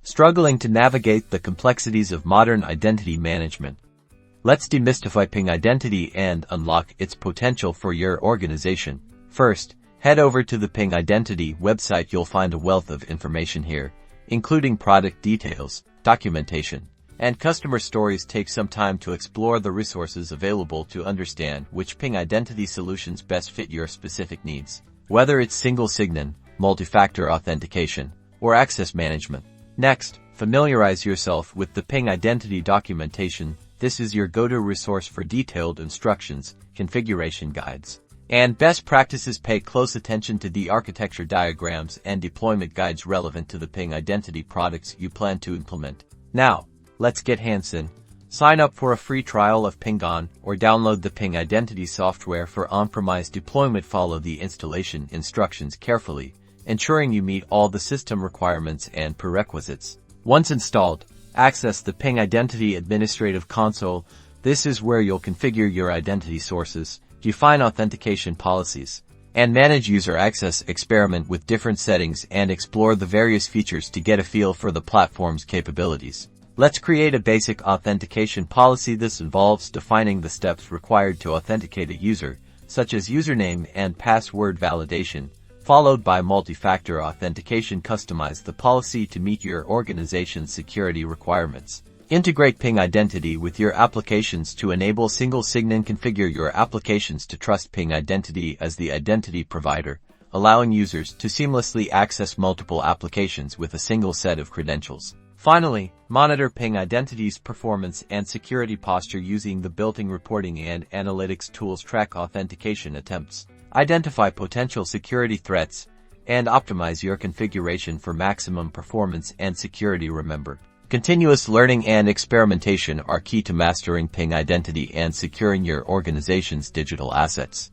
Struggling to navigate the complexities of modern identity management? Let's demystify Ping identity and unlock its potential for your organization. First, head over to the Ping Identity website. You'll find a wealth of information here, including product details, documentation, and customer stories. Take some time to explore the resources available to understand which Ping identity solutions best fit your specific needs. Whether it's single sign-in, multi-factor authentication, or access management. Next, familiarize yourself with the Ping identity documentation. This is your go-to resource for detailed instructions, configuration guides, and best practices. Pay close attention to the architecture diagrams and deployment guides relevant to the Ping identity products you plan to implement. Now, let's get hands-on. Sign up for a free trial of Pingon or download the Ping identity software for on-premise deployment. Follow the installation instructions carefully, ensuring you meet all the system requirements and prerequisites. Once installed, access the Ping Identity Administrative Console. This is where you'll configure your identity sources, define authentication policies, and manage user access. Experiment with different settings and explore the various features to get a feel for the platform's capabilities. Let's create a basic authentication policy. This involves defining the steps required to authenticate a user, such as username and password validation, followed by multi-factor authentication. Customize the policy to meet your organization's security requirements. Integrate Ping Identity with your applications to enable single sign-in. Configure your applications to trust Ping Identity as the identity provider, allowing users to seamlessly access multiple applications with a single set of credentials. Finally, monitor Ping Identity's performance and security posture using the built-in reporting and analytics tools. Track authentication attempts, identify potential security threats, and optimize your configuration for maximum performance and security. Remember, continuous learning and experimentation are key to mastering Ping Identity and securing your organization's digital assets.